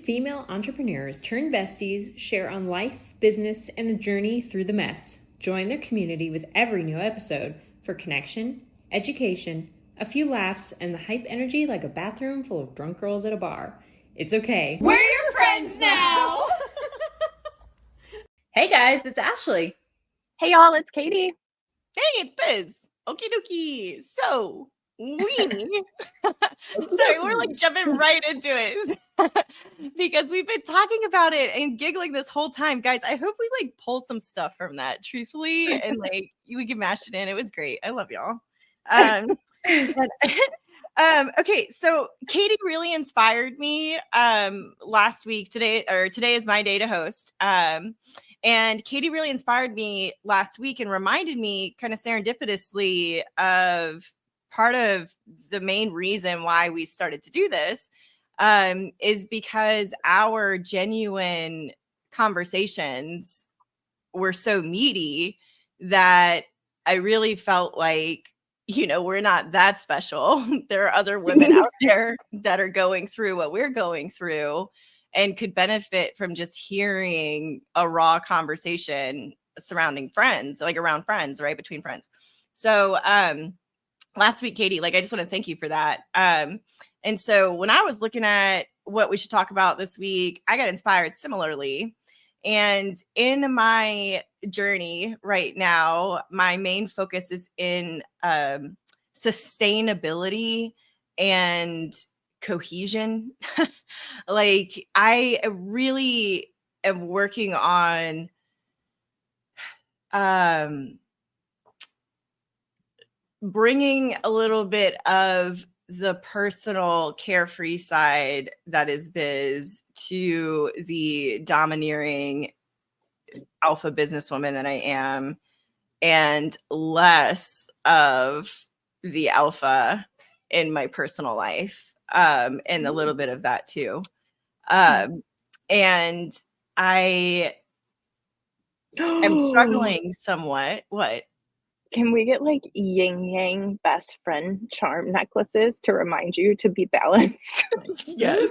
female entrepreneurs turned besties share on life, business, and the journey through the mess. Join their community with every new episode for connection, education, a few laughs, and the hype energy like a bathroom full of drunk girls at a bar. It's okay. We're your friends now! Hey guys, it's Ashleigh. Hey y'all, it's Katie. Hey, it's Biz. Okie dokie. So, sorry, we're like jumping right into it because we've been talking about it and giggling this whole time. Guys, I hope we like pull some stuff from that truthfully and like we can mash it in. It was great. I love y'all. Okay, so Katie really inspired me last week. Today is my day to host. And Katie really inspired me last week and reminded me kind of serendipitously of part of the main reason why we started to do this is because our genuine conversations were so meaty that I really felt like, you know, we're not that special. There are other women out there that are going through what we're going through and could benefit from just hearing a raw conversation surrounding friends, like around friends, right? Between friends. So last week, Katie, like, I just want to thank you for that. And so when I was looking at what we should talk about this week, I got inspired similarly. And in my journey right now, my main focus is in sustainability and cohesion. Like, I really am working on bringing a little bit of the personal carefree side that is Biz to the domineering alpha businesswoman that I am, and less of the alpha in my personal life. And a little bit of that too. And I am struggling somewhat. What? Can we get like yin yang best friend charm necklaces to remind you to be balanced? Yes.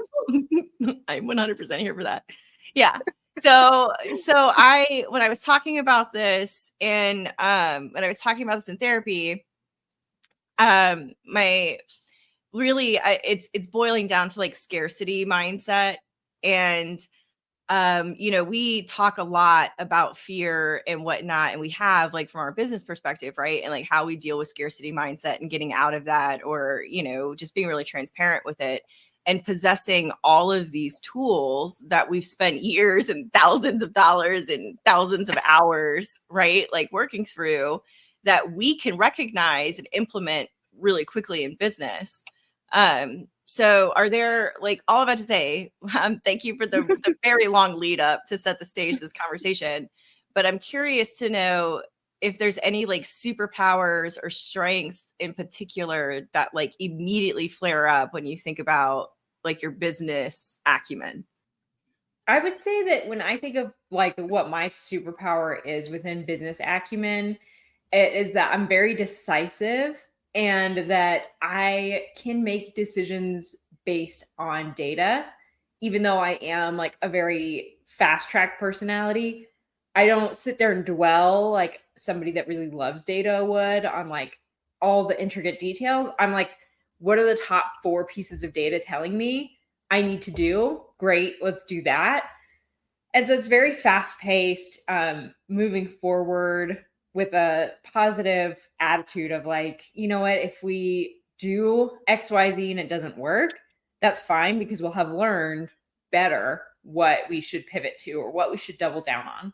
I'm 100% here for that. Yeah. So when I was talking about this and when I was talking about this in therapy, it's boiling down to like scarcity mindset. And you know, we talk a lot about fear and whatnot, and we have, like, from our business perspective, right? And like how we deal with scarcity mindset and getting out of that, or, you know, just being really transparent with it and possessing all of these tools that we've spent years and thousands of dollars and thousands of hours, right? Like working through, that we can recognize and implement really quickly in business. So are there, like, all of that to say, thank you for the very long lead up to set the stage this conversation, but I'm curious to know if there's any like superpowers or strengths in particular that like immediately flare up when you think about like your business acumen. I would say that when I think of like what my superpower is within business acumen, it is that I'm very decisive and that I can make decisions based on data. Even though I am like a very fast track personality, I don't sit there and dwell like somebody that really loves data would on like all the intricate details. I'm like, what are the top 4 pieces of data telling me I need to do? Great, let's do that. And so it's very fast paced, moving forward with a positive attitude of like, you know what, if we do XYZ and it doesn't work, that's fine because we'll have learned better what we should pivot to or what we should double down on.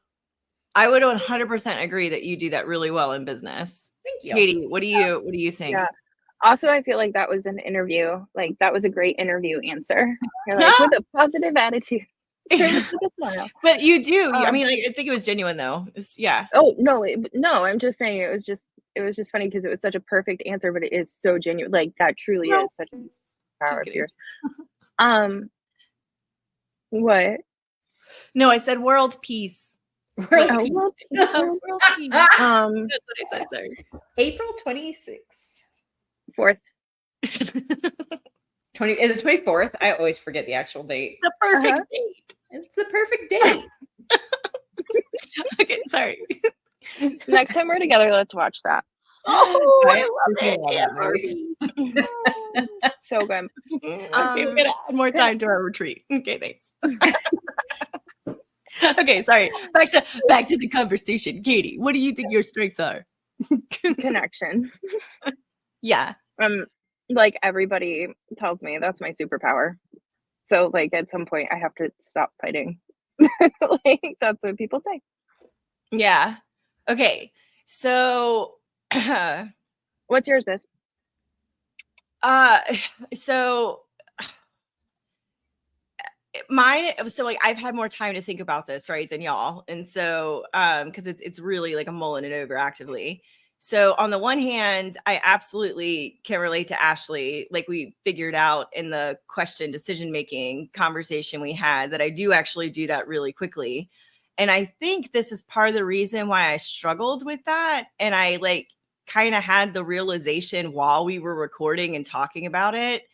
I would 100% agree that you do that really well in business. Thank you. Katie, what do you think? Yeah. Also, I feel like that was an interview. Like, that was a great interview answer. You're like, with a positive attitude. But you do. I mean, like, I think it was genuine though. Yeah. Oh no, I'm just saying it was just funny because it was such a perfect answer, but it is so genuine. Like, that truly is such a power of yours. What? No, I said world peace. World peace. World peace. That's what I said. Sorry. April 26th. 4th. Is it 24th? I always forget the actual date. The perfect date. It's the perfect date. Okay, sorry. Next time we're together, let's watch that. Oh, I freaking love it. love that movie. So good. Okay, we're gonna add more time to our retreat. Okay, thanks. Okay, sorry. Back to the conversation. Katie, what do you think your strengths are? Connection. Yeah. Like everybody tells me that's my superpower. So like at some point I have to stop fighting. Like that's what people say. Yeah. Okay. So What's yours, Biz? so mine, so like I've had more time to think about this, right, than y'all. And so because it's really like I'm mulling it over actively. So on the one hand, I absolutely can relate to Ashleigh. Like we figured out in the question decision making conversation we had that I do actually do that really quickly. And I think this is part of the reason why I struggled with that. And I like kind of had the realization while we were recording and talking about it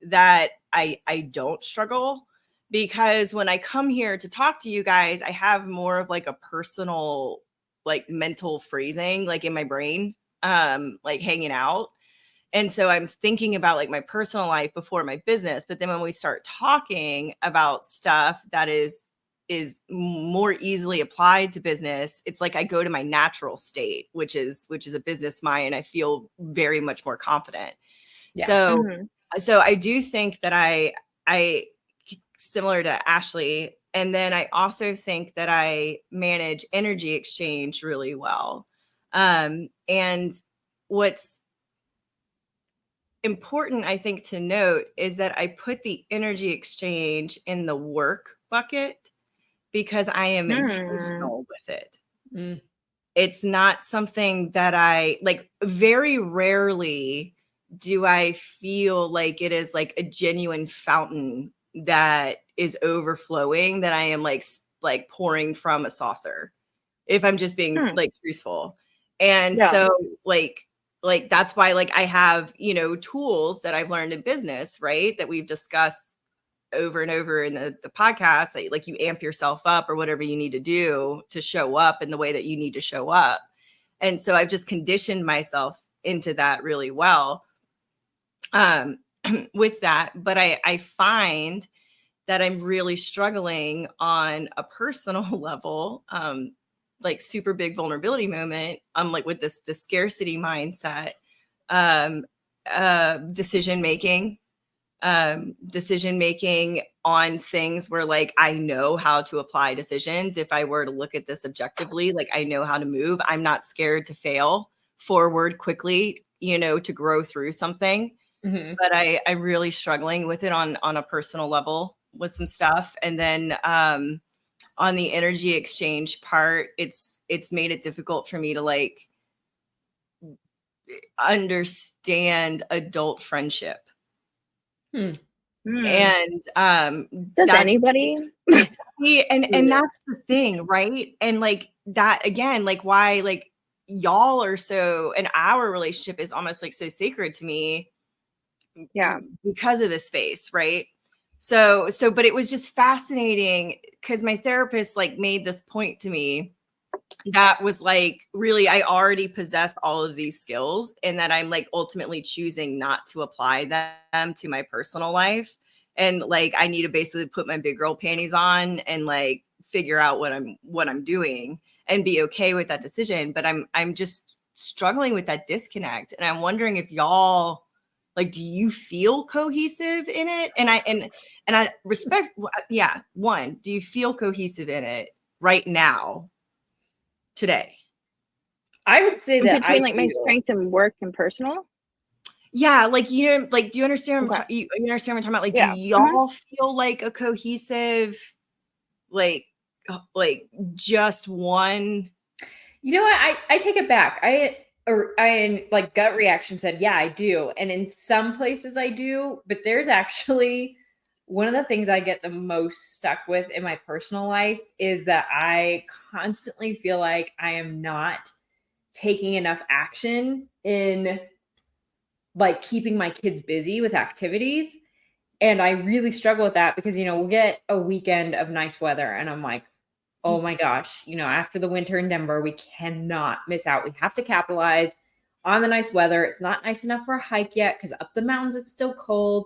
that I don't struggle, because when I come here to talk to you guys, I have more of like a personal, like mental phrasing, like in my brain, like hanging out. And so I'm thinking about like my personal life before my business. But then when we start talking about stuff that is more easily applied to business, it's like I go to my natural state, which is a business mind. I feel very much more confident. Yeah. So Mm-hmm. so I do think that I similar to Ashleigh. And then I also think that I manage energy exchange really well. And what's important, I think, to note is that I put the energy exchange in the work bucket because I am intentional with it. Mm. It's not something that I like. Very rarely do I feel like it is like a genuine fountain that is overflowing, that I am like pouring from a saucer, if I'm just being like truthful. And Yeah. so like that's why like I have, tools that I've learned in business, right, that we've discussed over and over in the podcast, that like you amp yourself up or whatever you need to do to show up in the way that you need to show up. And so I've just conditioned myself into that really well with that. But I find that I'm really struggling on a personal level, like super big vulnerability moment. I'm like with this scarcity mindset, decision making on things where like I know how to apply decisions. If I were to look at this objectively, like I know how to move. I'm not scared to fail forward quickly, to grow through something. Mm-hmm. But I'm really struggling with it on a personal level with some stuff. And then on the energy exchange part, it's made it difficult for me to like understand adult friendship. And does anybody? and that's the thing, right? And like that again, like why like y'all are so, and our relationship is almost like so sacred to me, because of this space, right? So but it was just fascinating because my therapist like made this point to me that was like, really, I already possess all of these skills, and that I'm like ultimately choosing not to apply them to my personal life. And like, I need to basically put my big girl panties on and like figure out what I'm doing and be okay with that decision. But I'm just struggling with that disconnect. And I'm wondering if y'all, like, do you feel cohesive in it? And I respect, yeah. One, do you feel cohesive in it right now, today? I would say that between like my strengths and work and personal. Yeah, like like, do you understand? You understand what I'm talking about? Like, do y'all feel like a cohesive, like just one? You know what? I take it back. I like gut reaction said, yeah, I do. And in some places I do, but there's actually one of the things I get the most stuck with in my personal life is that I constantly feel like I am not taking enough action in like keeping my kids busy with activities. And I really struggle with that because, we'll get a weekend of nice weather and I'm like, oh my gosh, after the winter in Denver, we cannot miss out. We have to capitalize on the nice weather. It's not nice enough for a hike yet because up the mountains it's still cold.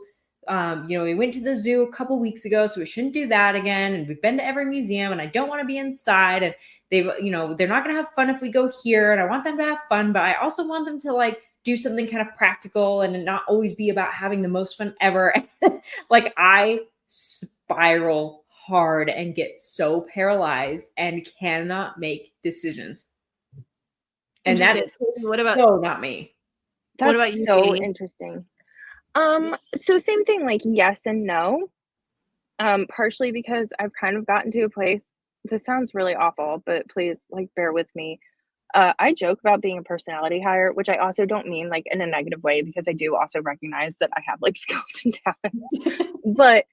We went to the zoo a couple weeks ago, so we shouldn't do that again. And we've been to every museum, and I don't want to be inside. And they're not going to have fun if we go here. And I want them to have fun, but I also want them to like do something kind of practical and not always be about having the most fun ever. Like I spiral hard and get so paralyzed and cannot make decisions. And that is What about so not me. what about That's you, so Katie? interesting. So same thing, like yes and no. Partially because I've kind of gotten to a place. This sounds really awful, but please like bear with me. I joke about being a personality hire, which I also don't mean like in a negative way because I do also recognize that I have like skills and talents. But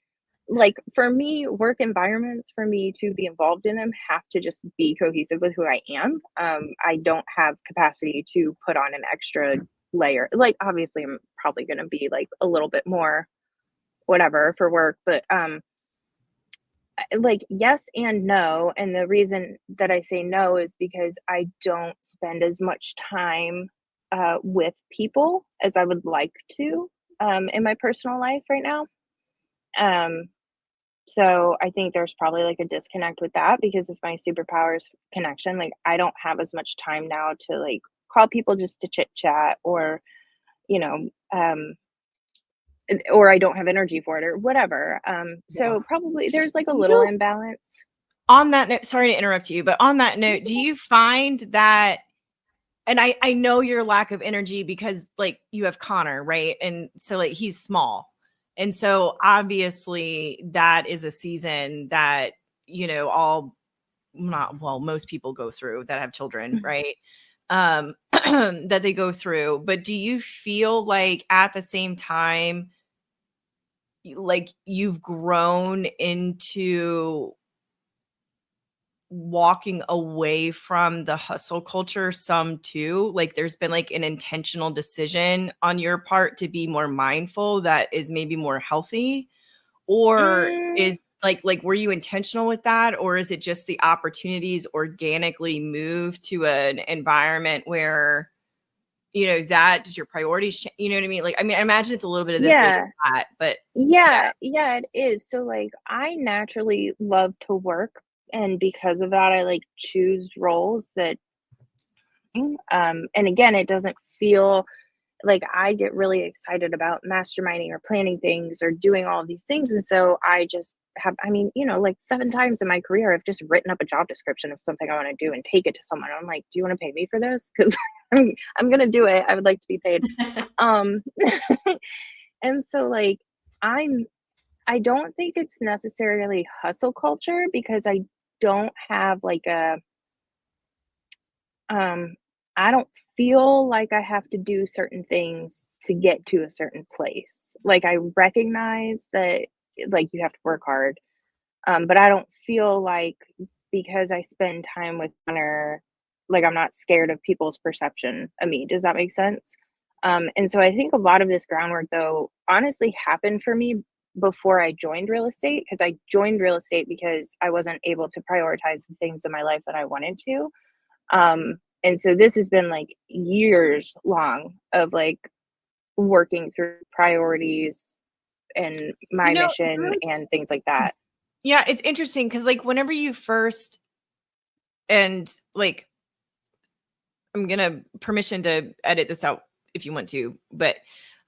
like for me, work environments for me to be involved in them have to just be cohesive with who I am. I don't have capacity to put on an extra layer. Like obviously I'm probably going to be like a little bit more whatever for work, but like yes and no. And the reason that I say no is because I don't spend as much time with people as I would like to in my personal life right now. Um, so I think there's probably like a disconnect with that because of my superpowers connection. Like I don't have as much time now to like call people just to chit chat you know, um, or I don't have energy for it or whatever. Yeah. So probably there's like a little You imbalance. On that note, sorry to interrupt you, but on that note, do you find that and I know your lack of energy because like you have Connor, right? And so like he's small. And so obviously that is a season that, all not well, most people go through that have children, right? That they go through. But do you feel like at the same time, like you've grown into walking away from the hustle culture some too? Like there's been like an intentional decision on your part to be more mindful that is maybe more healthy? Or Mm, is like were you intentional with that, or is it just the opportunities organically move to an environment where that does your priorities you know what I mean? Like I mean I imagine it's a little bit of this, a little bit yeah. of that, but yeah. Yeah, it is. So like I naturally love to work and because of that I like choose roles that and again it doesn't feel like I get really excited about masterminding or planning things or doing all of these things. And so I just have, I mean, like 7 times in my career, I've just written up a job description of something I want to do and take it to someone. I'm like, do you want to pay me for this? Because I'm going to do it. I would like to be paid. Um, and so like, I'm, I don't think it's necessarily hustle culture because I don't have like um, I don't feel like I have to do certain things to get to a certain place. Like I recognize that like you have to work hard. But I don't feel like because I spend time with Hunter, like I'm not scared of people's perception of me. Does that make sense? And so I think a lot of this groundwork though honestly happened for me before I joined real estate because I joined real estate because I wasn't able to prioritize the things in my life that I wanted to. And so this has been like years long of like working through priorities and my It's mission really and things like that. yeah, it's interesting because like whenever you first and like I'm gonna permission to edit this out if you want to, but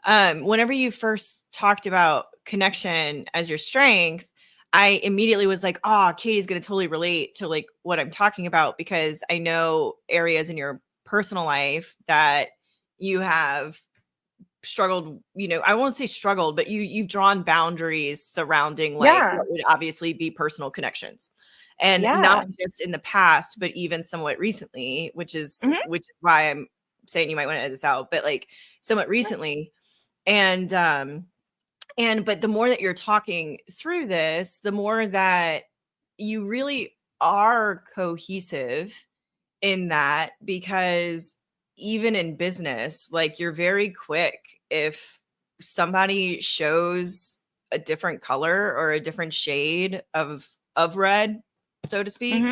whenever you first talked about connection as your strength, I immediately was like, oh, Katie's gonna totally relate to like what I'm talking about because I know areas in your personal life that you have struggled, I won't say struggled, but you've drawn boundaries surrounding like Yeah. what would obviously be personal connections. And not Yeah. just in the past, but even somewhat recently, Mhm. which is why I'm saying you might want to edit this out, but like somewhat recently. And but the more that you're talking through this, the more that you really are cohesive in that because even in business, like you're very quick if somebody shows a different color or a different shade of red, so to speak,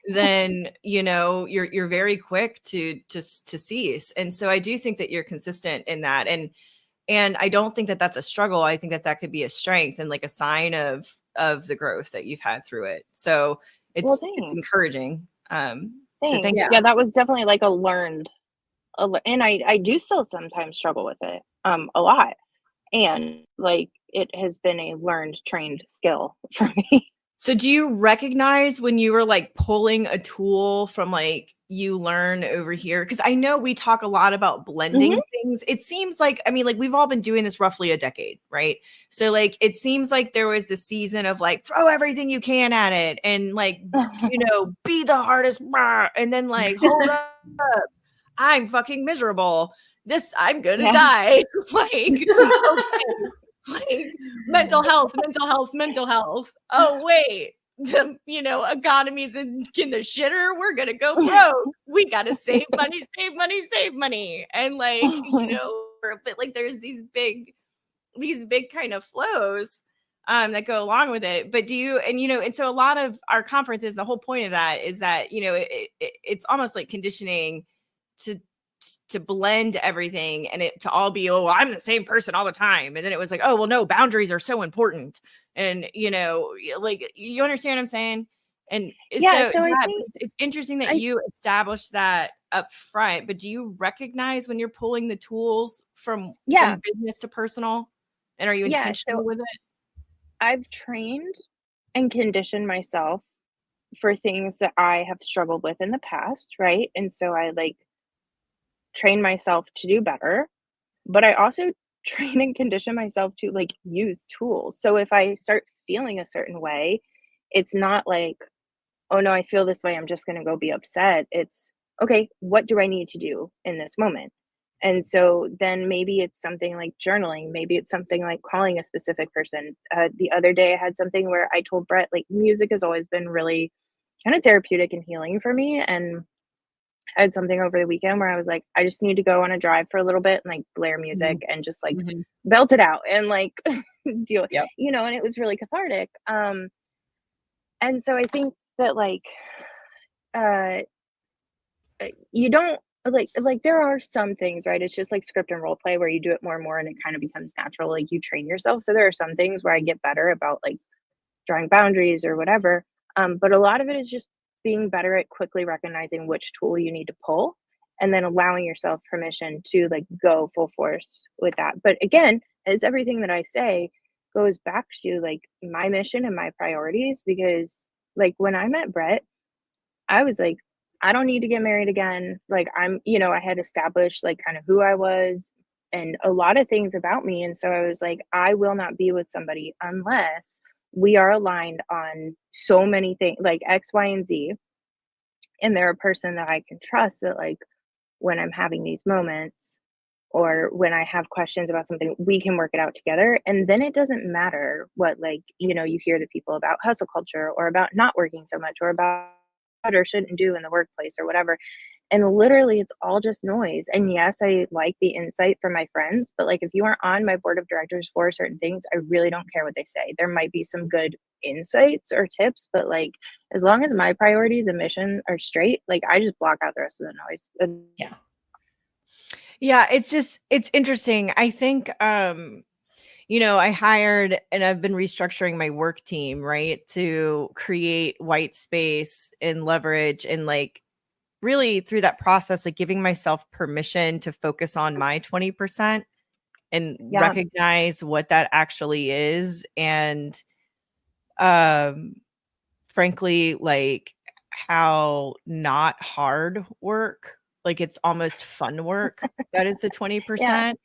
then you're very quick to cease. And so I do think that you're consistent in that, and I don't think that that's a struggle. I think that that could be a strength and like a sign of the growth that you've had through it. So Well, it's encouraging. So thanks. thank you. Yeah, that was definitely like a learned, and I do still sometimes struggle with it, a lot. And like it has been a learned, trained skill for me. So do you recognize when you were like pulling a tool from like you learn over here? Because I know we talk a lot about blending things. It seems like, I mean, like we've all been doing this roughly a decade, right? So like it seems like there was this season of like throw everything you can at it and like, be the hardest, and then like hold up, I'm fucking miserable. I'm gonna Yeah. die. Like, okay. Like mental health. Oh wait, the economy's in the shitter. We're gonna go broke. We gotta save money, and like but like there's these big kind of flows that go along with it. But do you and so a lot of our conferences, the whole point of that is that it's almost like conditioning to blend everything and it to all be, oh, I'm the same person all the time. And then it was like, oh, well, no, boundaries are so important. And, like, you understand what I'm saying? And Yeah, so so I yeah, think it's interesting that I you established that up front, but do you recognize when you're pulling the tools from yeah, business to personal? And are you yeah, so intentional with it? I've trained and conditioned myself for things that I have struggled with in the past, right? And so I like train myself to do better, but I also train and condition myself to like use tools. So if I start feeling a certain way, it's not like, oh no, I feel this way, I'm just going to go be upset. It's okay, what do I need to do in this moment? And so then maybe it's something like journaling, maybe it's something like calling a specific person. The other day I had something where I told Brett, like, music has always been really kind of therapeutic and healing for me. And I had something over the weekend where I was like, I just need to go on a drive for a little bit and like blare music and just like Mm-hmm. belt it out and like deal, Yep. and it was really cathartic. And so I think that like uh you don't like there are some things, right? It's just like script and role play where you do it more and more and it kind of becomes natural, like you train yourself. So there are some things where I get better about like drawing boundaries or whatever. But a lot of it is just being better at quickly recognizing which tool you need to pull and then allowing yourself permission to like go full force with that. But again, as everything that I say goes back to like my mission and my priorities, because like when I met Brett, I was like, I don't need to get married again. Like I had established like kind of who I was and a lot of things about me. And so I was like, I will not be with somebody unless we are aligned on so many things like X, Y, and Z. And they're a person that I can trust that like when I'm having these moments or when I have questions about something, we can work it out together. And then it doesn't matter what like, you hear the people about hustle culture or about not working so much or about or shouldn't do in the workplace or whatever. And literally, it's all just noise. And yes, I like the insight from my friends, but like if you aren't on my board of directors for certain things, I really don't care what they say. There might be some good insights or tips, but like as long as my priorities and mission are straight, like I just block out the rest of the noise. Yeah. Yeah, it's interesting. I think I hired and I've been restructuring my work team, right, to create white space and leverage and like really through that process, like giving myself permission to focus on my 20% and Yeah. recognize what that actually is. And um frankly, like how not hard work, like it's almost fun work that is the Yeah. 20%.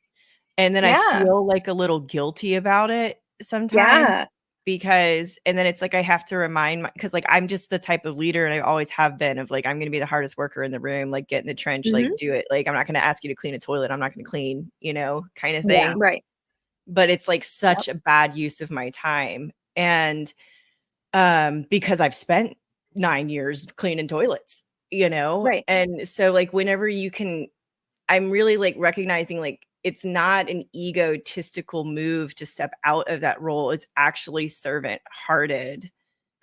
And then I Yeah. feel like a little guilty about it sometimes Yeah. because and then it's like I have to remind because like I'm just the type of leader and I always have been of like I'm gonna be the hardest worker in the room, like get in the trench, Hmm. like do it. Like I'm not gonna ask you to clean a toilet, I'm not gonna clean, kind of Yeah. thing. Right. But it's like Yep. such a bad use of my time. And because I've spent 9 years cleaning toilets. Right. And so like whenever you can I'm really like recognizing like it's not an egotistical move to step out of that role. It's actually servant hearted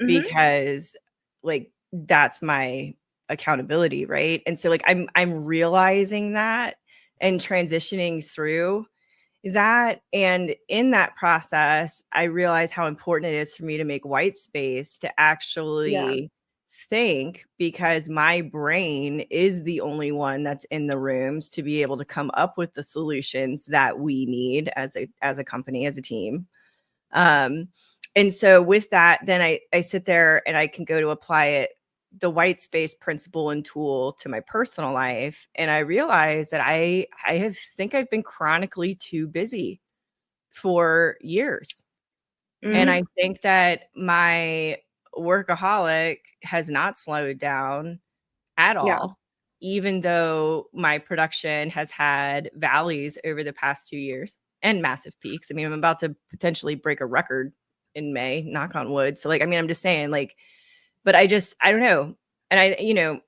because like that's my accountability, right? And so like I'm realizing that and transitioning through that, and in that process I realize how important it is for me to make white space to Yeah. actually think, because my brain is the only one that's in the rooms to be able to come up with the solutions that we need as a company, as a team. And so with that, then I sit there and I can go to apply it, the white space principle and tool, to my personal life. And I realize that think I've been chronically too busy for years. And I think that my workaholic has not slowed down at Yeah. all, even though my production has had valleys over the past 2 years and massive peaks. I mean, I'm about to potentially break a record in May, knock on wood. So like, I mean, I'm just saying, like, but I don't know. And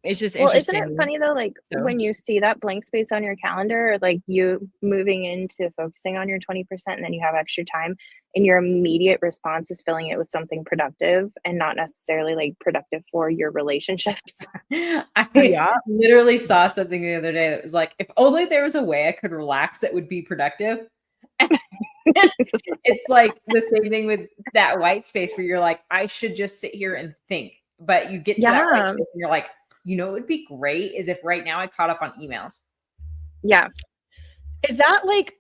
it's just Well, isn't it interesting. funny though, like So when you see that blank space on your calendar, like you moving into focusing on your 20% and then you have extra time and your immediate response is filling it with something productive and not necessarily like productive for your relationships. I yeah, literally saw something the other day that was like, if only there was a way I could relax that would be productive. It's like the same thing with that white space where you're like, I should just sit here and think. But you get to that white Yeah. space and you're like, it would be great is if right now I caught up on emails. Yeah. is that like,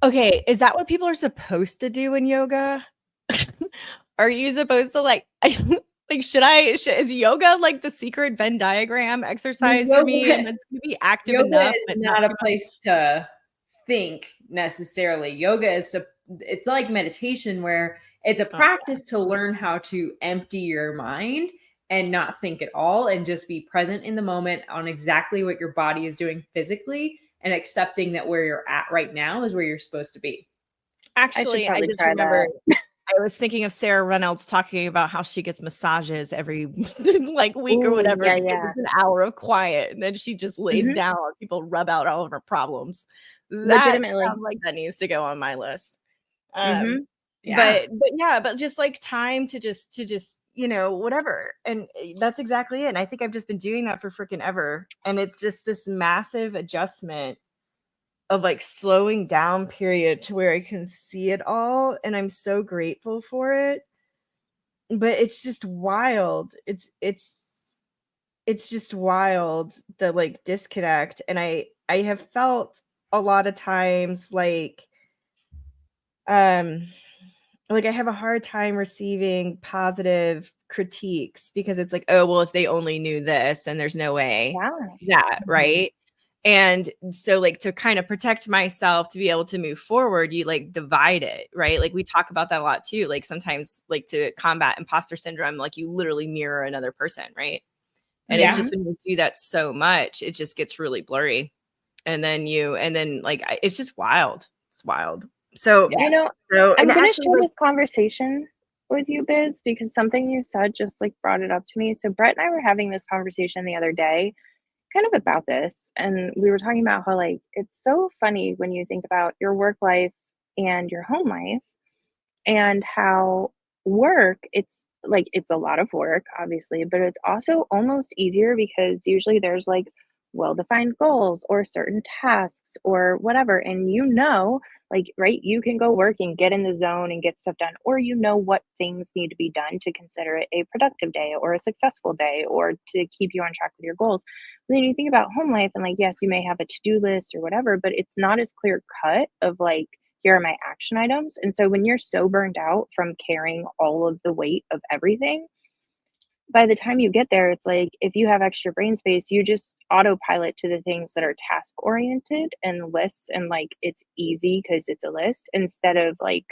okay, is that what people are supposed to do in yoga? Are you supposed to like like is yoga like the secret Venn diagram exercise for me, and that's gonna be active Yoga enough is but not not a too much? place to think necessarily. Yoga is it's like meditation where it's a Oh, practice to learn how to empty your mind and not think at all and just be present in the moment on exactly what your body is doing physically and accepting that where you're at right now is where you're supposed to be. I should actually, I probably just try remember that. I was thinking of Sarah Reynolds talking about how she gets massages every like week or Ooh, whatever yeah, because yeah. it's an hour of quiet, and then she just lays down while people rub out all of her problems. That Legitimately. sounds like that needs to go on my list. Um, Mhm. Yeah. but yeah, but just like time to just whatever, and that's exactly it. And I think I've just been doing that for freaking ever, and it's just this massive adjustment of like slowing down period to where I can see it all, and I'm so grateful for it. But it's just wild. It's just wild, the like disconnect. And I have felt a lot of times um like I have a hard time receiving positive critiques because it's like, oh well, if they only knew this, then there's no way Yeah. that, Mhm. right? And so like to kind of protect myself to be able to move forward, you like divide it, right? Like we talk about that a lot too. Like sometimes like to combat imposter syndrome, like you literally mirror another person, right? And it's Yeah. just when you do that so much, it just gets really blurry. And then like it's just wild. It's wild. So You Yeah. know, and I'm gonna actually share like this conversation with you, Biz, because something you said just like brought it up to me. So Brett and I were having this conversation the other day, kind of about this, and we were talking about how like it's so funny when you think about your work life and your home life and how work, it's like it's a lot of work obviously, but it's also almost easier because usually there's like well-defined goals or certain tasks or whatever, and like right, you can go work and get in the zone and get stuff done, or what things need to be done to consider it a productive day or a successful day or to keep you on track with your goals. But then you think about home life and like yes, you may have a to-do list or whatever, but it's not as clear cut of like here are my action items. And so when you're so burned out from carrying all of the weight of everything, by the time you get there, it's like if you have extra brain space, you just autopilot to the things that are task oriented and lists, and like it's easy because it's a list instead of like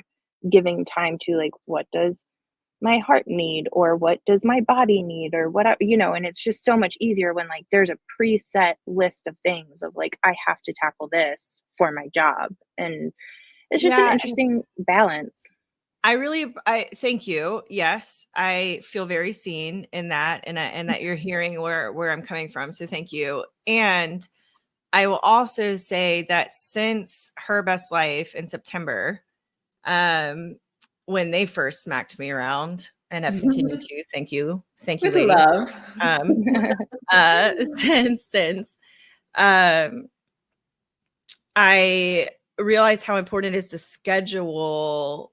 giving time to like what does my heart need or what does my body need or whatever. And it's just so much easier when like there's a preset list of things of like I have to tackle this for my job, and it's just an yeah. interesting balance. I thank you. Yes, I feel very seen in that, and that you're hearing where I'm coming from. So thank you. And I will also say that since Her Best Life in September, when they first smacked me around and have continued to, thank you, With ladies. love. Since I realize how important it is to schedule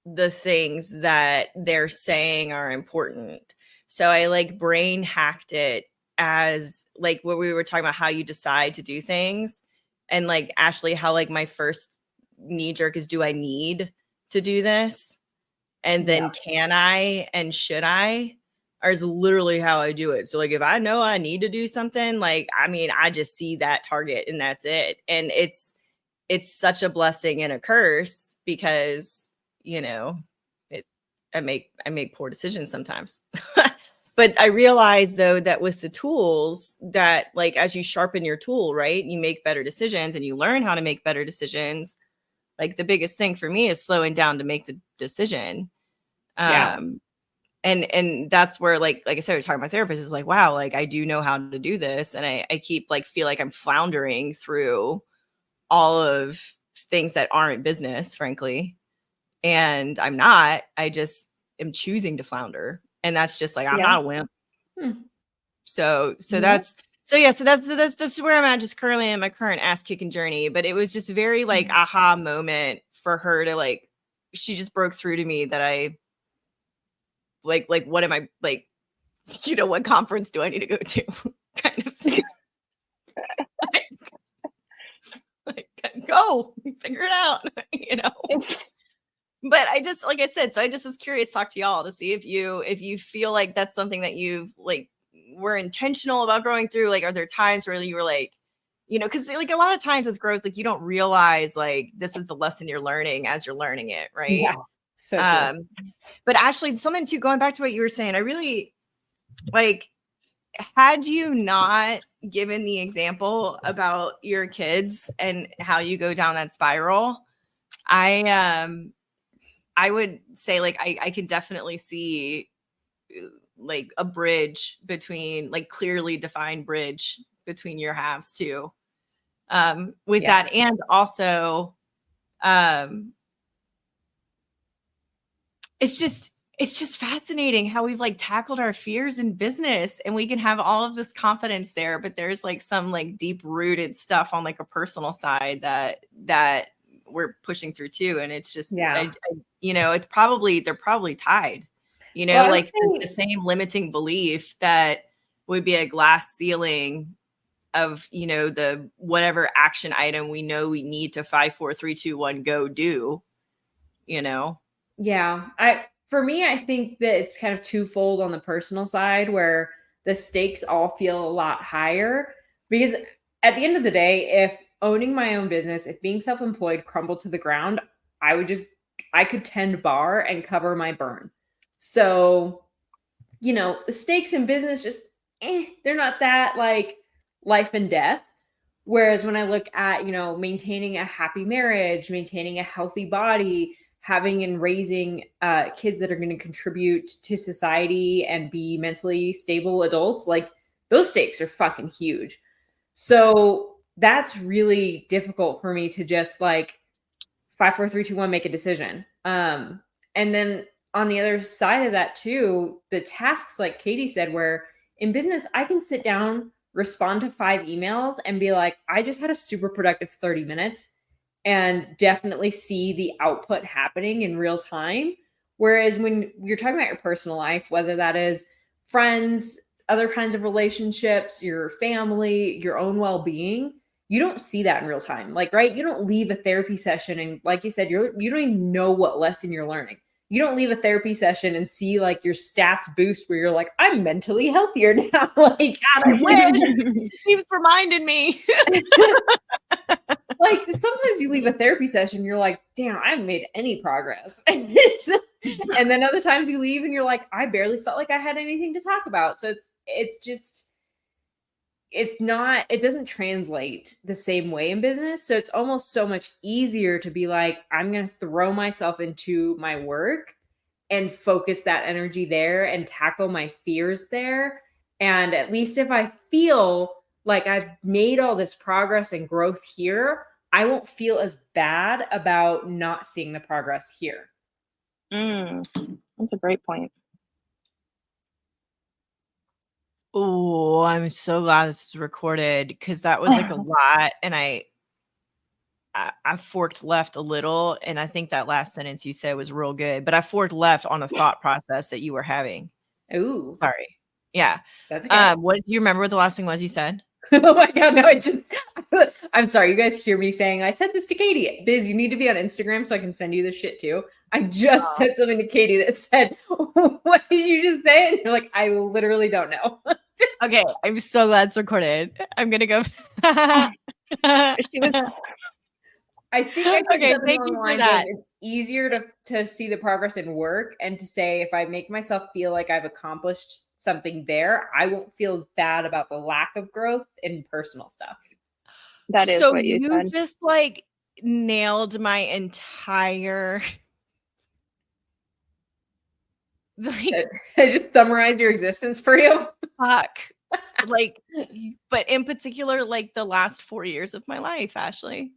the things that they're saying are important. So I like brain hacked it as like what we were talking about, how you decide to do things. And like Ashleigh, how like my first knee jerk is, do I need to do this? And then can I and should I? Or is literally how I do it. So like if I know I need to do something, like I mean, I just see that target and that's it. And it's such a blessing and a curse because, you know, I make poor decisions sometimes. But I realize though that with the tools that like as you sharpen your tool, right, you make better decisions and you learn how to make better decisions. Like the biggest thing for me is slowing down to make the decision. Yeah. And that's where like I said, we're talking to my therapist is like, wow, like I do know how to do this. And I keep like feel like I'm floundering through all of things that aren't business, frankly. And I'm not. I just am choosing to flounder. And that's just like I'm not a wimp. So that's that's where I'm at just currently in my current ass kicking journey. But it was just very like aha moment for her to like she just broke through to me that I like what am I like, you know, what conference do I need to go to? Kind of thing. like go figure it out, you know. But I just like I said, so I just was curious to talk to y'all to see if you feel like that's something that you've like were intentional about growing through. Like, are there times where you were like, you know, because like a lot of times with growth, like you don't realize like this is the lesson you're learning as you're learning it, right? Yeah. So true. But Ashleigh, something too, going back to what you were saying, I really like had you not given the example about your kids and how you go down that spiral, I would say like I can definitely see like a bridge between like clearly defined bridge between your halves too. With that, and also it's just fascinating how we've like tackled our fears in business and we can have all of this confidence there, but there's like some like deep rooted stuff on like a personal side that we're pushing through too. And it's just, you know, it's probably, they're probably tied, you know, Well, like the same limiting belief that would be a glass ceiling of, you know, the whatever action item we know we need to 5, 4, 3, 2, 1, go do, you know? Yeah. For me, I think that it's kind of twofold on the personal side where the stakes all feel a lot higher because at the end of the day, if owning my own business, if being self-employed crumbled to the ground, I could tend bar and cover my burn. So, you know, the stakes in business just, they're not that like life and death. Whereas when I look at, you know, maintaining a happy marriage, maintaining a healthy body, having and raising kids that are going to contribute to society and be mentally stable adults, like those stakes are fucking huge. So that's really difficult for me to just like 5, 4, 3, 2, 1, make a decision. And then on the other side of that too, the tasks like Katie said, where in business, I can sit down, respond to 5 emails and be like, I just had a super productive 30 minutes and definitely see the output happening in real time. Whereas when you're talking about your personal life, whether that is friends, other kinds of relationships, your family, your own well-being, you don't see that in real time. Like, right? You don't leave a therapy session and like you said, you don't even know what lesson you're learning. You don't leave a therapy session and see like your stats boost where you're like, I'm mentally healthier now. Like, God, I wish. Keeps reminding me. Like sometimes you leave a therapy session, you're like, damn, I haven't made any progress. And then other times you leave and you're like, I barely felt like I had anything to talk about. So it doesn't translate the same way in business. So it's almost so much easier to be like, I'm going to throw myself into my work and focus that energy there and tackle my fears there. And at least if I feel like I've made all this progress and growth here, I won't feel as bad about not seeing the progress here. That's a great point. Oh, I'm so glad this is recorded because that was like a lot, and I forked left a little, and I think that last sentence you said was real good, but I forked left on a thought process that you were having. Ooh, Sorry. Yeah. that's okay. What do you remember what the last thing was you said? Oh my God, no, I'm sorry. You guys hear me saying, I said this to Katie. Biz, you need to be on Instagram so I can send you this shit too. I just said something to Katie that said, what did you just say? And you're like, I literally don't know. Okay, I'm so glad it's recorded. I'm gonna go. She was I think I said Okay, something thank along you the for lines that. of it's easier to see the progress in work and to say if I make myself feel like I've accomplished something there, I won't feel as bad about the lack of growth in personal stuff. that is So what you you said. just like nailed my entire like I just summarized your existence for you. fuck. Like, but in particular, like the last 4 years of my life, Ashleigh.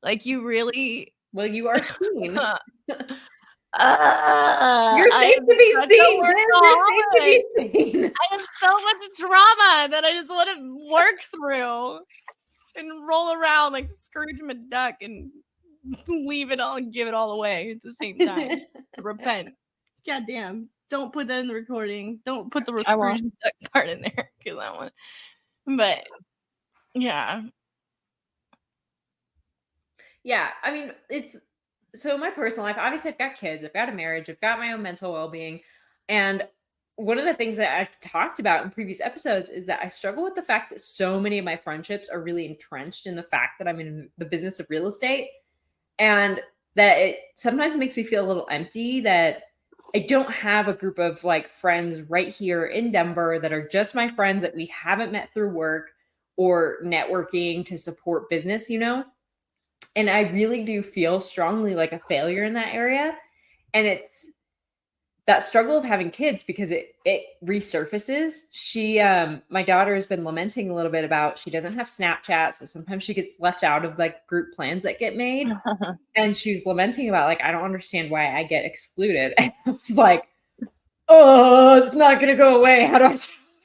Like you really Well, you are seen. You're I safe am to be such a seen, Liz. You're safe to workaholic. be seen. I have so much drama that I just want to work through and roll around like Scrooge McDuck and leave it all and give it all away at the same time. Repent. Goddamn. Don't put that in the recording. Don't put the I Scrooge won't. McDuck part in there because I want. But yeah. Yeah, I mean, it's so my personal life, obviously I've got kids, I've got a marriage, I've got my own mental well-being. And one of the things that I've talked about in previous episodes is that I struggle with the fact that so many of my friendships are really entrenched in the fact that I'm in the business of real estate, and that it sometimes makes me feel a little empty that I don't have a group of like friends right here in Denver that are just my friends that we haven't met through work or networking to support business, you know? And I really do feel strongly like a failure in that area. And it's that struggle of having kids because it resurfaces. My daughter has been lamenting a little bit about she doesn't have Snapchat, so sometimes she gets left out of like group plans that get made. And she was lamenting about like, I don't understand why I get excluded. And I was like, oh, it's not gonna go away. How do I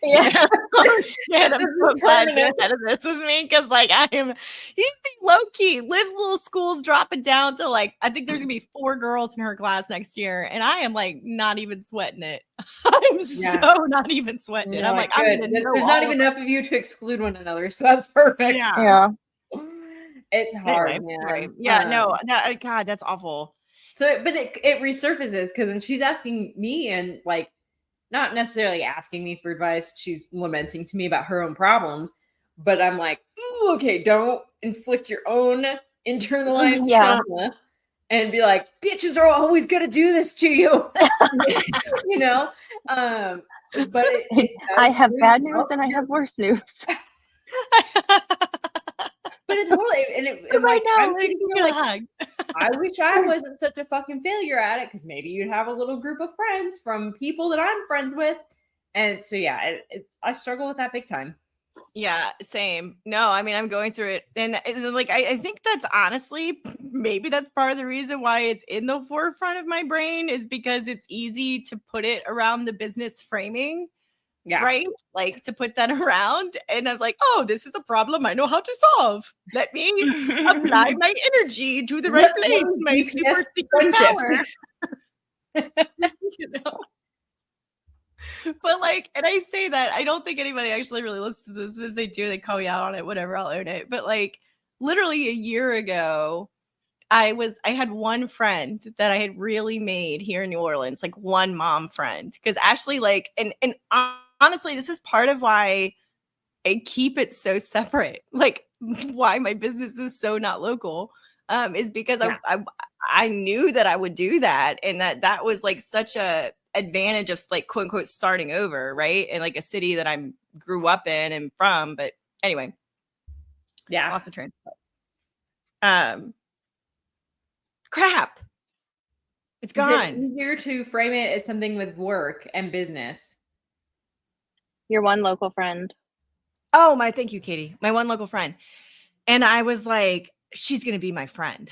Yeah. Oh shit! I'm this so is glad you're permanent. ahead of this with me because, like, I am. You think low key Liv's little school's dropping down to like I think there's gonna be 4 girls in her class next year, and I am like not even sweating it. I'm Yeah. so not even sweating it. You're I'm like, like I'm good. gonna know There's not all even of enough of you to exclude one another, so that's perfect. Yeah. Yeah. It's Anyway, hard, right? man. Yeah, no, that God, that's awful. So, but it resurfaces because then she's asking me and like not necessarily asking me for advice. She's lamenting to me about her own problems, but I'm like, ooh, okay, don't inflict your own internalized Yeah. trauma and be like, bitches are always gonna do this to you, you know. But it I does have really bad news help. and I have worse news. But it totally and Right like now, I'm like, sitting here get a like hug. I wish I wasn't such a fucking failure at it because maybe you'd have a little group of friends from people that I'm friends with. And so, yeah, I struggle with that big time. Yeah, same. No, I mean, I'm going through it. And like, I think that's honestly, maybe that's part of the reason why it's in the forefront of my brain is because it's easy to put it around the business framing, Yeah. right? Like to put that around. And I'm like, oh, this is a problem I know how to solve. Let me apply my energy to the right Let place, alone my BTS super secret friendships. power. You know? But like, and I say that I don't think anybody actually really listens to this. If they do, they call me out on it, whatever, I'll own it. But like literally a year ago, I had one friend that I had really made here in New Orleans, like one mom friend. Because Ashleigh, like, and honestly, this is part of why I keep it so separate. Like why my business is so not local. Is because Yeah. I knew that I would do that and that was like such a advantage of like quote unquote starting over, right? In like a city that I grew up in and from. But anyway, Yeah. lost my train of thought. Crap. It's Is it gone. easier to frame it as something with work and business? Your one local friend. Oh, thank you, Katie, my one local friend. And I was like, she's going to be my friend.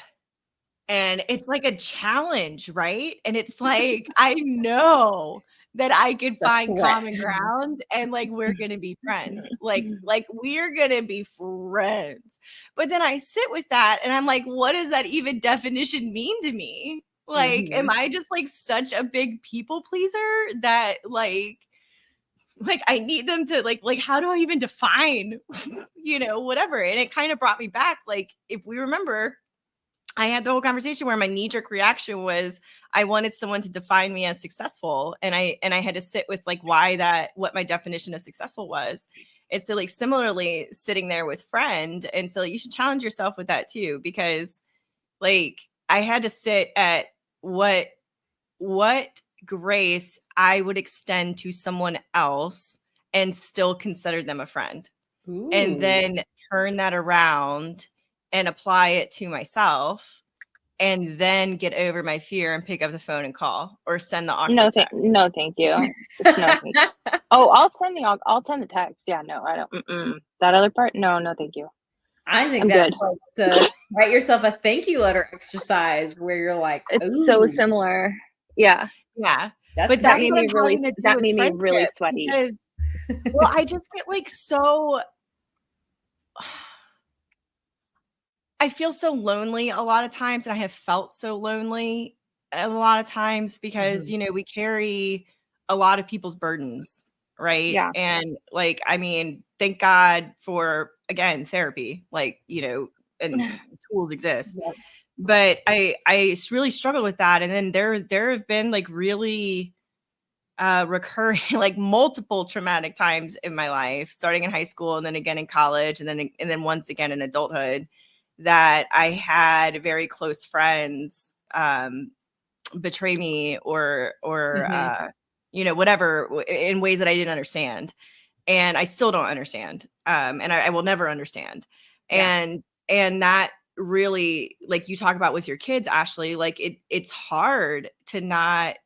And it's like a challenge, right? And it's like, I know that I could The find threat. common ground and like we're gonna be friends. Like we're gonna be friends. But then I sit with that and I'm like, what does that even definition mean to me? Like, am I just like such a big people pleaser that like I need them to like how do I even define whatever? And it kind of brought me back. Like, if we remember, I had the whole conversation where my knee-jerk reaction was I wanted someone to define me as successful. And I had to sit with like what my definition of successful was. It's so like similarly sitting there with friend. And so you should challenge yourself with that too, because like I had to sit at what grace I would extend to someone else and still consider them a friend. And Ooh. then turn that around and apply it to myself, and then get over my fear and pick up the phone and call or send the awkward text. No, thank you. Just no, thank you. Oh, I'll send the text. Yeah, no, I don't. That other part, no, thank you. I think I'm that's good. like the write yourself a thank you letter exercise where you're like, It's so ooh, similar. Yeah, Yeah. that's But that that's made what me I'm really having to do that with made me really friendship sweaty. because, well, I just get like so I feel so lonely a lot of times, and I have felt so lonely a lot of times because, we carry a lot of people's burdens, right? Yeah. And like, I mean, thank God for, again, therapy, like, and tools exist. Yep. But I really struggled with that. And then there have been like really recurring like multiple traumatic times in my life, starting in high school and then again in college and then once again in adulthood, that I had very close friends betray me or whatever in ways that I didn't understand, and I still don't understand, and I will never understand. Yeah. And that really, like you talk about with your kids, Ashleigh, like it's hard to not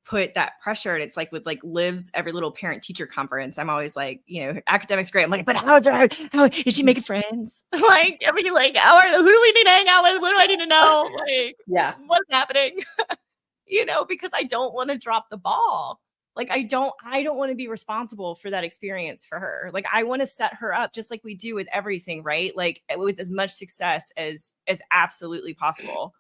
put that pressure. And it's like with like Liv's every little parent teacher conference, I'm always like, academics great. I'm like, but how is she making friends? Like, I mean, like, who do we need to hang out with? What do I need to know? Like, Yeah. what's happening? Because I don't want to drop the ball. Like, I don't want to be responsible for that experience for her. Like, I want to set her up just like we do with everything, right? Like, with as much success as absolutely possible.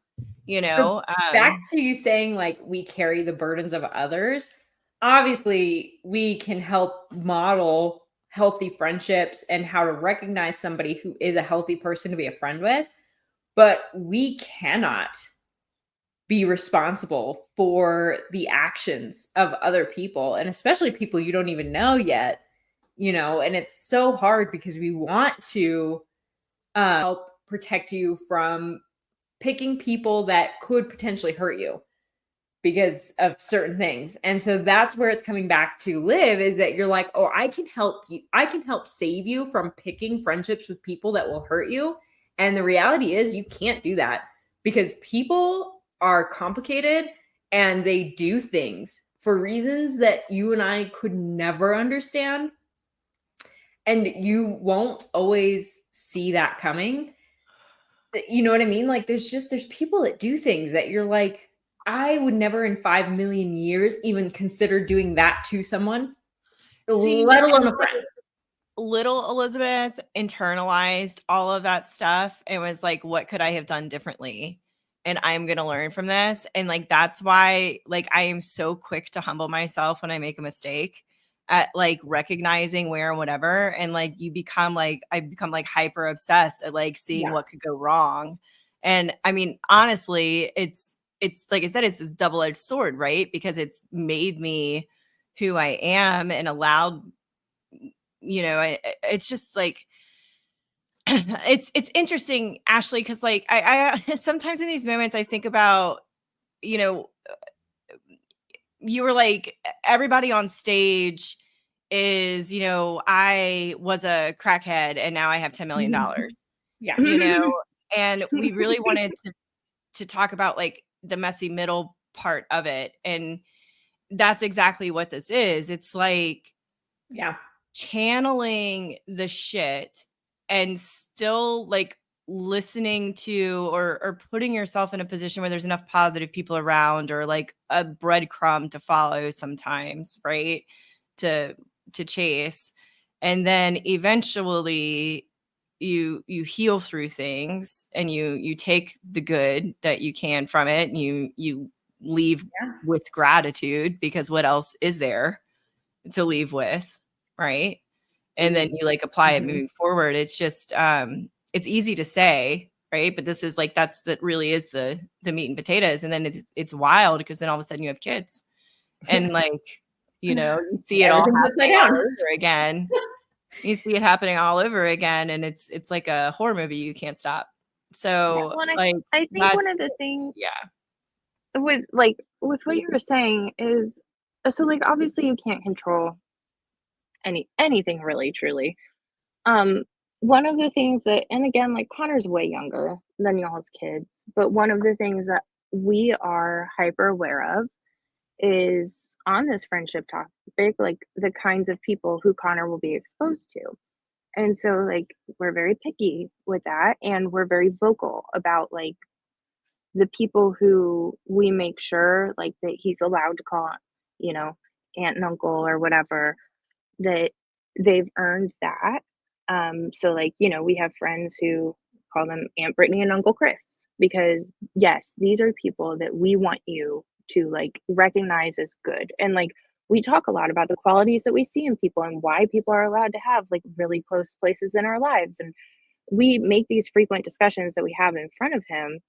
So back to you saying like we carry the burdens of others. Obviously, we can help model healthy friendships and how to recognize somebody who is a healthy person to be a friend with, but we cannot be responsible for the actions of other people, and especially people you don't even know yet, and it's so hard because we want to help protect you from picking people that could potentially hurt you because of certain things. And so that's where it's coming back to Liv, is that you're like, oh, I can help you. I can help save you from picking friendships with people that will hurt you. And the reality is you can't do that because people are complicated and they do things for reasons that you and I could never understand. And you won't always see that coming. You know what I mean? Like there's people that do things that you're like, I would never in 5 million years even consider doing that to someone, See, let alone and a friend. little Elizabeth internalized all of that stuff and was like, what could I have done differently? And I'm going to learn from this. And like, that's why, like, I am so quick to humble myself when I make a mistake at like recognizing where and whatever. And like, I become like hyper obsessed at like seeing Yeah. what could go wrong. And I mean, honestly, it's like I said, it's this double-edged sword, right? Because it's made me who I am and allowed, it's just like, it's interesting, Ashleigh, because like I sometimes in these moments I think about, you know, you were like, everybody on stage is, I was a crackhead and now I have $10 million, Yeah. and we really wanted to talk about like the messy middle part of it. And that's exactly what this is. It's like, Yeah. channeling the shit and still like listening to or putting yourself in a position where there's enough positive people around, or like a breadcrumb to follow sometimes, right? To chase. And then eventually you heal through things, and you take the good that you can from it, and you leave with gratitude, because what else is there to leave with, right? And then you like apply it moving forward. It's just it's easy to say, right? But this is like, that really is the meat and potatoes. And then it's wild, because then all of a sudden you have kids, and like, you see it all Everything's upside happening all down. over again. You see it happening all over again, and it's like a horror movie you can't stop. So Well, and like, I think one of the things yeah. with what you were saying is, so like obviously you can't control anything really truly. Um, one of the things that, and again, like Connor's way younger than y'all's kids, but one of the things that we are hyper aware of is on this friendship topic, like the kinds of people who Connor will be exposed to. And so, like, we're very picky with that, and we're very vocal about like the people who we make sure like that he's allowed to call, you know, aunt and uncle or whatever, that they've earned that. So like, we have friends who call them Aunt Brittany and Uncle Chris, because yes, these are people that we want you to like recognize as good. And like, we talk a lot about the qualities that we see in people and why people are allowed to have like really close places in our lives. And we make these frequent discussions that we have in front of him,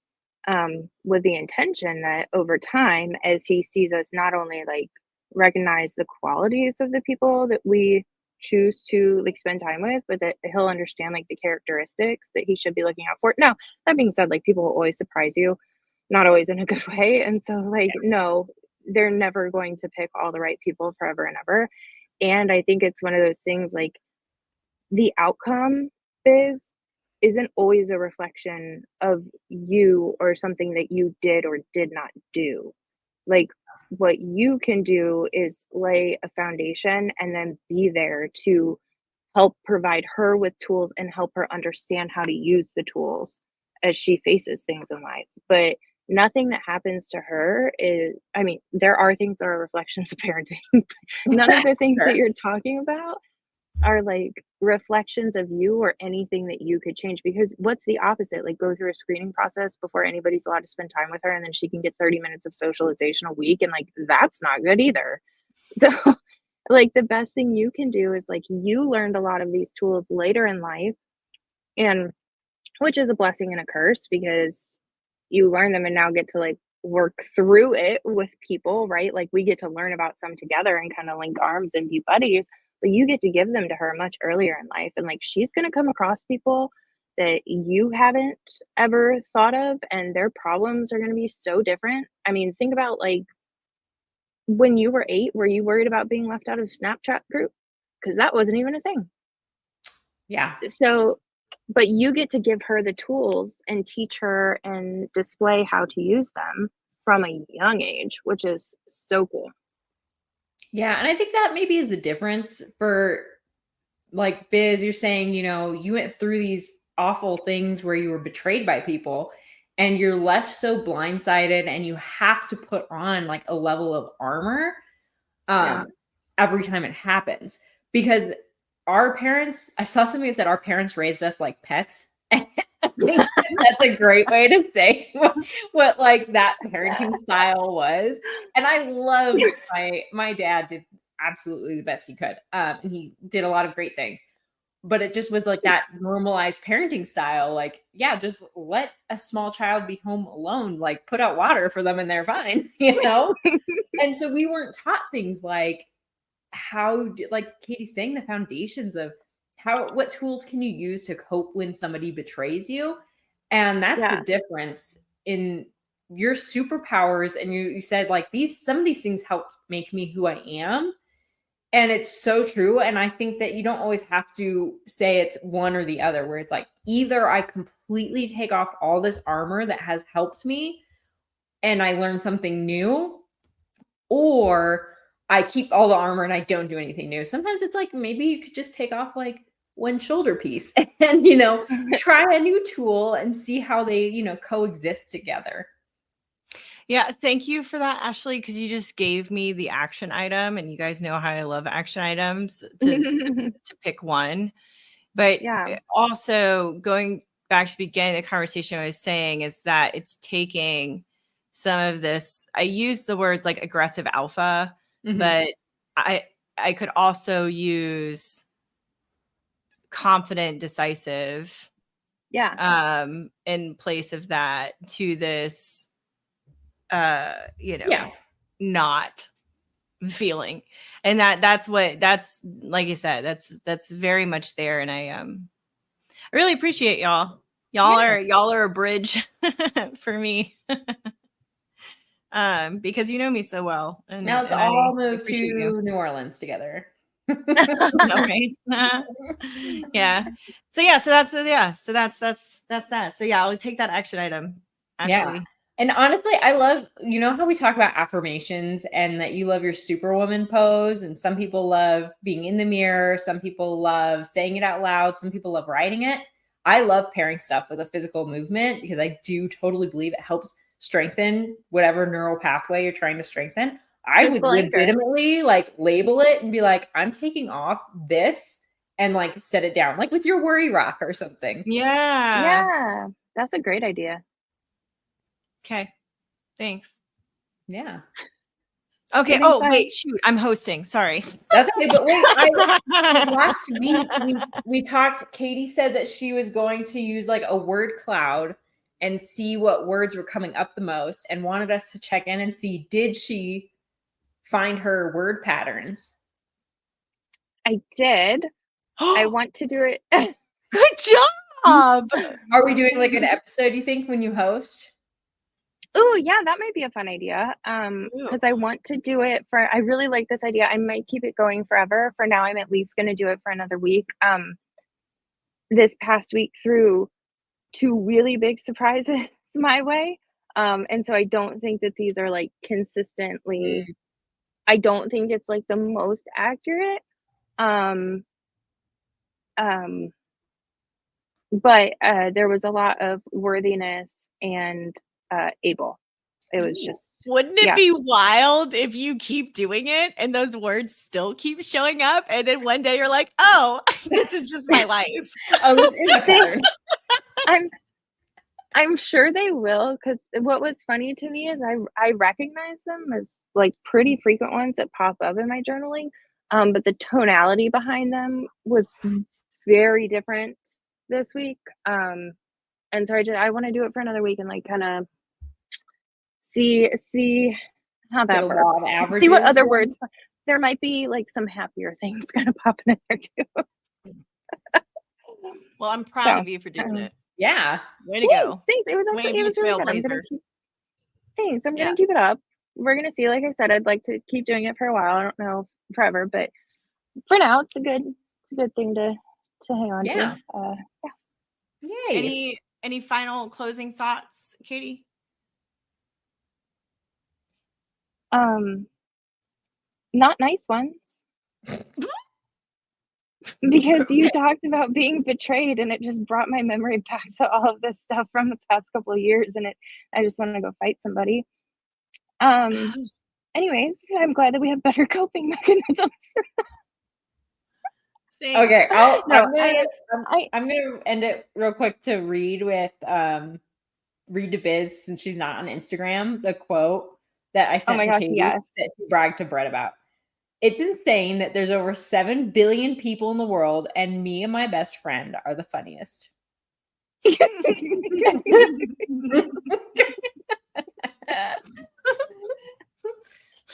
with the intention that over time, as he sees us not only like recognize the qualities of the people that we choose to like spend time with, but that he'll understand like the characteristics that he should be looking out for. Now, that being said, like people will always surprise you, not always in a good way. And so, like, no, they're never going to pick all the right people forever and ever. And I think it's one of those things like the outcome is isn't always a reflection of you or something that you did or did not do. Like what you can do is lay a foundation and then be there to help provide her with tools and help her understand how to use the tools as she faces things in life. But nothing that happens to her is, I mean, there are things that are reflections of parenting. But none of the things that Sure. you're talking about are like reflections of you or anything that you could change, because what's the opposite? Like go through a screening process before anybody's allowed to spend time with her, and then she can get 30 minutes of socialization a week, and like that's not good either. So like the best thing you can do is like you learned a lot of these tools later in life, and which is a blessing and a curse, because you learn them and now get to like work through it with people, right? Like we get to learn about some together and kind of link arms and be buddies, but you get to give them to her much earlier in life. And like she's going to come across people that you haven't ever thought of, and their problems are going to be so different. I mean, think about like when you were 8, were you worried about being left out of Snapchat group? Because that wasn't even a thing. Yeah. So, but you get to give her the tools and teach her and display how to use them from a young age, which is so cool. Yeah. And I think that maybe is the difference for like Biz, you're saying, you went through these awful things where you were betrayed by people and you're left so blindsided and you have to put on like a level of armor Yeah. every time it happens. Because our parents, I saw something that said our parents raised us like pets. And I think that's a great way to say what like that parenting style was. And I loved my dad did absolutely the best he could. And he did a lot of great things. But it just was like that normalized parenting style. Like, yeah, just let a small child be home alone, like put out water for them and they're fine, And so we weren't taught things like like Katie's saying, the foundations of what tools can you use to cope when somebody betrays you? And that's the Yeah. difference in your superpowers. And you said like some of these things helped make me who I am. And it's so true. And I think that you don't always have to say it's one or the other, where it's like either I completely take off all this armor that has helped me and I learn something new, or I keep all the armor and I don't do anything new. Sometimes it's like maybe you could just take off like one shoulder piece and, try a new tool and see how they, coexist together. Yeah, thank you for that, Ashleigh, because you just gave me the action item, and you guys know how I love action items to pick one. But Yeah. also going back to the beginning of the conversation, I was saying is that it's taking some of this. I use the words like aggressive alpha, but I could also use confident, decisive, in place of that to this, Yeah. not feeling. And that's like you said, that's very much there. And I really appreciate y'all. Y'all are a bridge for me. Because you know me so well. And Now let's and I all move appreciate you. to New Orleans together. Okay. Yeah. So that's that. So yeah, I'll take that action item, Ashleigh. Yeah. And honestly, I love, how we talk about affirmations and that you love your superwoman pose. And some people love being in the mirror. Some people love saying it out loud. Some people love writing it. I love pairing stuff with a physical movement because I do totally believe it helps strengthen whatever neural pathway you're trying to strengthen. I would Physical anchor. legitimately like label it and be like, I'm taking off this and like set it down, like with your worry rock or something. Yeah. Yeah. That's a great idea. Okay. Thanks. Yeah. Okay. Oh, wait, shoot. I'm hosting. Sorry. That's okay. But wait, last week we talked, Katie said that she was going to use like a word cloud and see what words were coming up the most and wanted us to check in and see, did she find her word patterns? I did. I want to do it. Good job. Are we doing like an episode, you think, when you host? Oh, yeah, that might be a fun idea. Because I want to do it I really like this idea. I might keep it going forever. For now, I'm at least going to do it for another week. This past week threw 2 really big surprises my way. And so I don't think that these are like consistently, I don't think it's like the most accurate. But there was a lot of worthiness and able. It was just, wouldn't it be wild if you keep doing it and those words still keep showing up and then one day you're like, oh, this is just my life. Oh, this is a pattern. I'm sure they will, because what was funny to me is I recognize them as like pretty frequent ones that pop up in my journaling, but the tonality behind them was very different this week. And so I want to do it for another week and like kind of see how that works. See what other words. There might be like some happier things kind of popping in there too. Well, I'm proud of you for doing it. Yeah. Way to go. Thanks. It was really good. I'm gonna keep it up. We're gonna see. Like I said, I'd like to keep doing it for a while. I don't know forever, but for now, it's a good thing to hang on to. Yeah. Yay. Any final closing thoughts, Katie? Not nice ones. Because you talked about being betrayed and it just brought my memory back to all of this stuff from the past couple of years, and I just want to go fight somebody. Anyways, I'm glad that we have better coping mechanisms. Thanks. Okay, I'm gonna end it real quick to read to Biz, since she's not on Instagram, the quote that I sent to Katie that she bragged to Brett about. It's insane that there's over 7 billion people in the world, and me and my best friend are the funniest.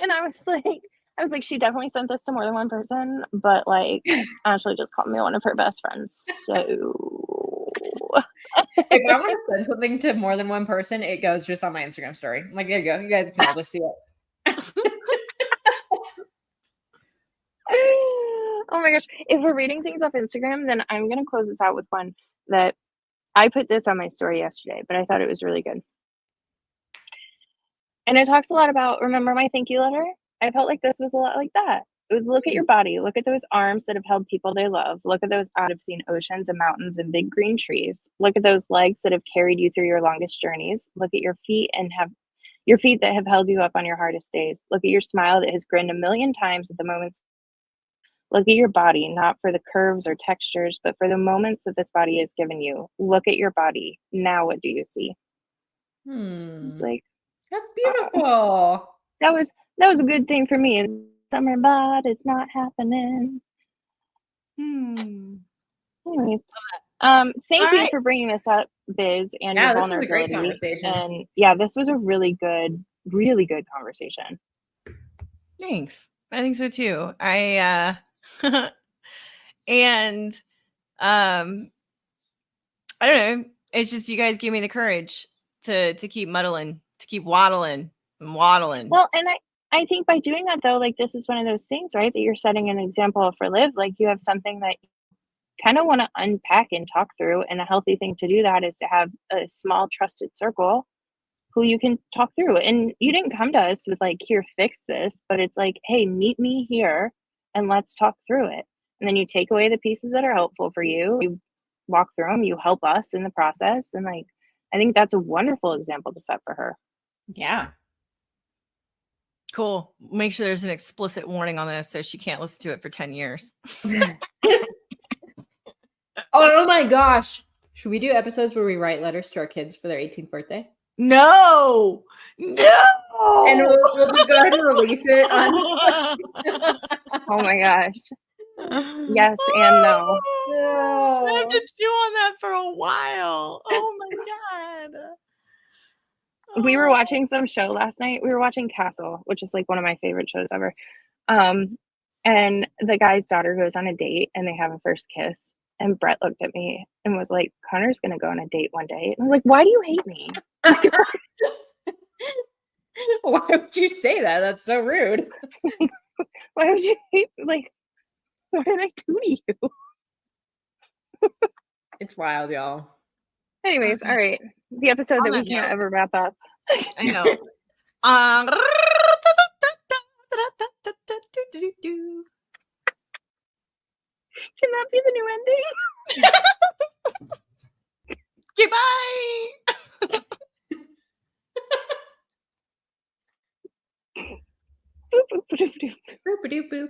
And I was like, she definitely sent this to more than one person, but like Ashleigh just called me one of her best friends. So if I want to send something to more than one person, it goes just on my Instagram story. I'm like, there you go. You guys can all just see it. Oh my gosh. If we're reading things off Instagram, then I'm going to close this out with one that I put this on my story yesterday, but I thought it was really good. And it talks a lot about, remember my thank you letter I felt like this was a lot like that. It was look at your body, look at those arms that have held people they love, look at those eyes that have seen oceans and mountains and big green trees, look at those legs that have carried you through your longest journeys, look at your feet and have your feet that have held you up on your hardest days, look at your smile that has grinned a million times at the moments. Look at your body, not for the curves or textures, but for the moments that this body has given you. Look at your body. Now what do you see? It's like, That's beautiful. that was a good thing for me. Is summer, but it's not happening. Anyways, thank you for bringing this up, Biz, and your this was a great vulnerability. conversation. And yeah, this was a really good conversation. Thanks. I think so too. And I don't know. It's just you guys give me the courage to keep muddling, to keep waddling and waddling. Well, and I think by doing that though, like this is one of those things, right? That you're setting an example for Liv. Like you have something that you kind of want to unpack and talk through. And a healthy thing to do that is to have a small trusted circle who you can talk through. And you didn't come to us with like, here, fix this, but it's like, hey, meet me here and let's talk through it. And then you take away the pieces that are helpful for you. You walk through them, you help us in the process. And like, I think that's a wonderful example to set for her. Yeah. Cool. Make sure there's an explicit warning on this so she can't listen to it for 10 years. Oh my gosh. Should we do episodes where we write letters to our kids for their 18th birthday? No. And we'll just go ahead and release it on. Oh my gosh. Yes and no. I have to chew on that for a while. Oh my God. We were watching some show last night. We were watching Castle, which is like one of my favorite shows ever. And the guy's daughter goes on a date and they have a first kiss. And Brett looked at me and was like, Connor's going to go on a date one day. And I was like, why do you hate me? Why would you say that? That's so rude. Why would you hate me? Like, what did I do to you? It's wild, y'all. Anyways, all right. The episode On that we that can't note. ever wrap up. I know. Can that be the new ending? Goodbye. Boop, boop, boop, boop. Boop-a-doop boop.